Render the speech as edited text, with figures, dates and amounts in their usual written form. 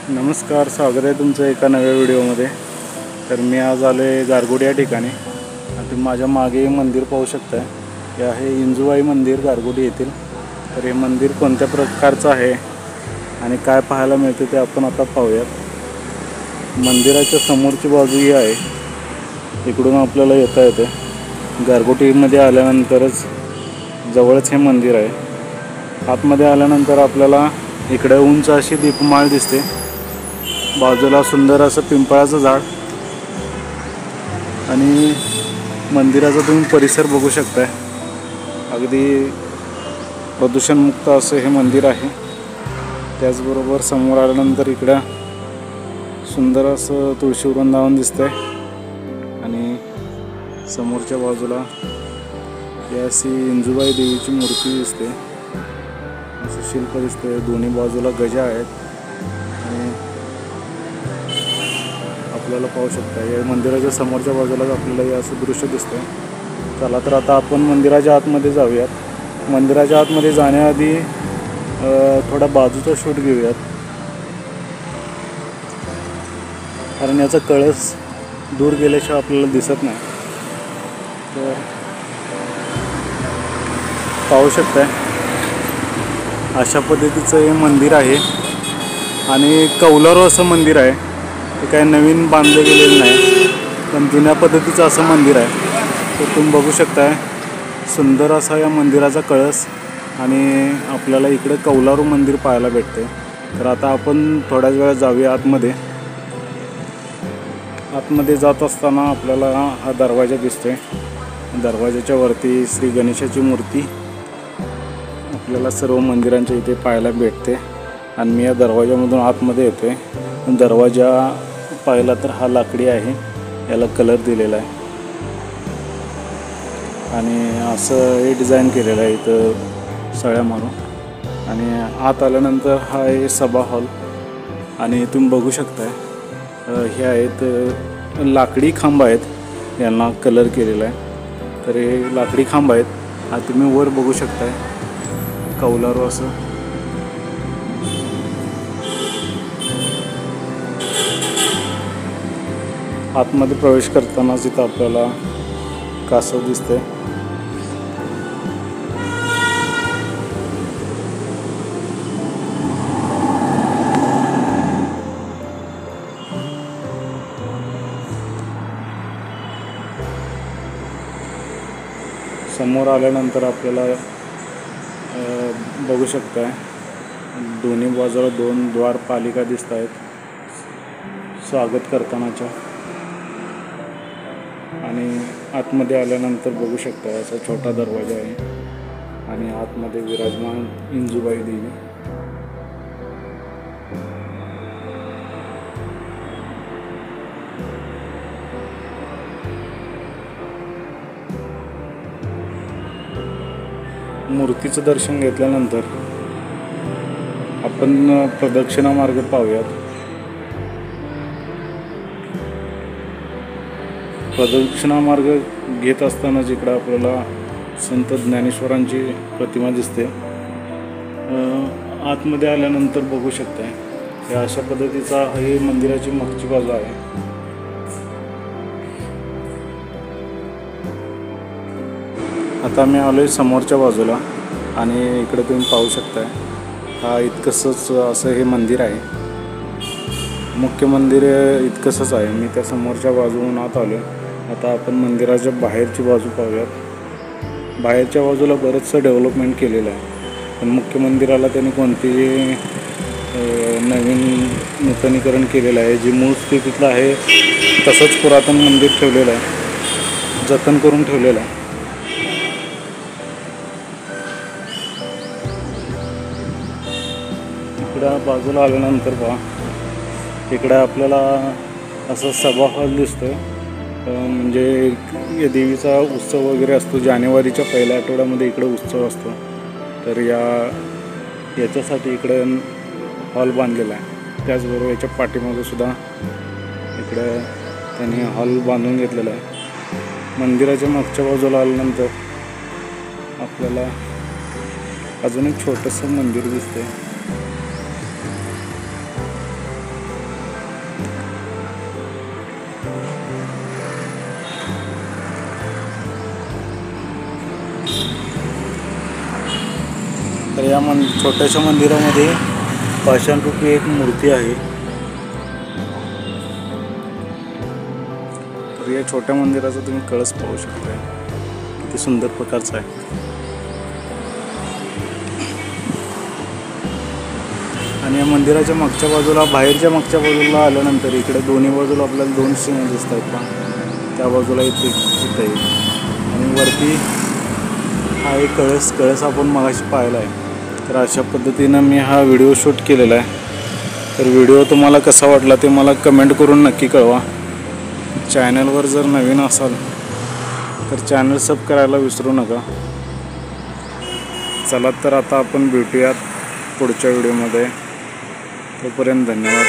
नमस्कार, स्वागत आहे तुमचं एका नव्या व्हिडिओमध्ये। तर मी आज आलो आहे गारगोटी या ठिकाणी आणि तुम्ही माझ्या मागे मंदिर पाहू शकता। हे आहे इंजुबाई मंदिर गारगोटी येथील। तर हे मंदिर कोणत्या प्रकारचं आहे आणि काय पाहायला मिळते ते आपण आता पाहूयात। मंदिराच्या समोरची बाजू ही आहे, इकडून आपल्याला येता येते। गारगोटीमध्ये आल्यानंतरच जवळच हे मंदिर आहे। आतमध्ये आल्यानंतर आपल्याला इकडे उंच अशी दीपमाळ दिसते, बाजूला सुंदर असं पिंपळाचं झाड आणि मंदिराचा तुम्ही परिसर बघू शकताय। अगदी प्रदूषणमुक्त असं हे मंदिर आहे। त्याचबरोबर समोर आल्यानंतर इकडे सुंदर असं तुळशी वृंदावन दिसतंय आणि समोरच्या बाजूला ही अशी इंजुबाई देवीची मूर्ती दिसते, असं शिल्प दिसते। दोन्ही बाजूला गजा आहेत आणि आपल्याला पाहू शकता या मंदिराच्या समोरच्या बाजूला आपल्याला हे असं दृश्य दिसतंय। चला तर आता आपण मंदिराच्या आतमध्ये जाऊयात। मंदिराच्या आतमध्ये जाण्याआधी थोडा बाजूचा शूट घेऊयात, कारण याचा कळस दूर गेल्याशिवाय आपल्याला दिसत नाही। तर पाहू शकताय अशा पद्धतीचं हे मंदिर आहे आणि कौलारू असं मंदिर आहे। हे काय नवीन बांधलं गेलेलं नाही, पण जुन्या पद्धतीचं असं मंदिर आहे। तर तुम्ही बघू शकताय सुंदर असा या मंदिराचा कळस आणि आपल्याला इकडे कौलारू मंदिर पाहायला भेटते। तर आता आपण थोड्याच वेळात जाऊया आतमध्ये। आतमध्ये जात असताना आपल्याला हा दरवाजा दिसतोय। दरवाजाच्या वरती श्री गणेशाची मूर्ती आपल्याला सर्व मंदिरांच्या इथे पाहायला भेटते आणि मी या दरवाजामधून आतमध्ये येतोय। दरवाजा पाहिला तर हा लाकडी आहे, याला कलर दिलेला आहे आणि असं हे डिझाईन केलेलं आहे इथं सळ्या मारून। आणि आत आल्यानंतर हा आहे सभा हॉल आणि तुम्ही बघू शकताय हे आहेत लाकडी खांब आहेत, यांना कलर केलेला आहे। तर हे लाकडी खांब आहेत। आता तुम्ही वर बघू शकताय कौलारू असं आतमध्ये प्रवेश करतानाच इथं आपल्याला कासव दिसते। समोर आल्यानंतर आपल्याला बघू शकताय दोन्ही बाजूला दोन द्वारपालिका दिसत आहेत स्वागत करतानाच्या। आणि आतमध्ये आल्यानंतर बघू शकता असा छोटा दरवाजा आहे आणि आतमध्ये विराजमान इंजुबाई देवी। मूर्तीचं दर्शन घेतल्यानंतर आपण प्रदक्षिणा मार्ग पाहूयात। प्रदक्षिणा मार्ग घेत असताना जिकडं आपल्याला संत ज्ञानेश्वरांची प्रतिमा दिसते। आतमध्ये आल्यानंतर बघू शकताय हे अशा पद्धतीचा हे मंदिराची मागची बाजू आहे। आता मी आलोय समोरच्या बाजूला आणि इकडे तुम्ही पाहू शकताय हा इतकंसंच असं हे मंदिर आहे। मुख्य मंदिर इतकंसंच आहे। मी त्या समोरच्या बाजून आत आलो। आता आपण मंदिराच्या बाहेरची बाजू पाहूयात। बाहेरच्या बाजूला बरंचसं डेव्हलपमेंट केलेलं आहे, पण मुख्य मंदिराला त्यांनी कोणतेही नवीन नूतनीकरण केलेलं आहे। जी मूळ स्थितीतलं आहे तसंच पुरातन मंदिर ठेवलेलं आहे, जतन करून ठेवलेलं आहे। इकडं बाजूला आल्यानंतर पहा इकडं आपल्याला असं सभा हॉल दिसतोय। म्हणजे या देवीचा उत्सव वगैरे असतो, जानेवारीच्या पहिल्या आठवड्यामध्ये इकडे उत्सव असतो। तर याच्यासाठी इकडे हॉल बांधलेला आहे। त्याचबरोबर याच्या पाठीमागे सुद्धा इकडे त्यांनी हॉल बांधून घेतलेला आहे। मंदिराच्या मागच्या बाजूला आल्यानंतर आपल्याला अजून एक छोटंसं मंदिर दिसतंय। या छोट्याशा मंदिरामध्ये पाषाणरूपी एक मूर्ती आहे। तर या छोट्या मंदिराचा तुम्ही कळस पाहू शकता, किती सुंदर प्रकारचा आहे। आणि या मंदिराच्या मागच्या बाजूला, बाहेरच्या मागच्या बाजूला आल्यानंतर इकडे दोन्ही बाजूला आपल्याला 2 सिंह दिसत आहेत पहा, त्या बाजूला इथे आणि वरती हा एक कळस आपण मगाशी पाहिला आहे। तर अशा पद्धतीनं मी हा व्हिडिओ शूट केलेला आहे। तर व्हिडिओ तुम्हाला कसा वाटला ते मला कमेंट करून नक्की कळवा। चॅनलवर जर नवीन असाल तर चॅनल सब करायला विसरू नका। चला तर आता आपण भेटूयात पुढच्या व्हिडिओमध्ये। तोपर्यंत धन्यवाद।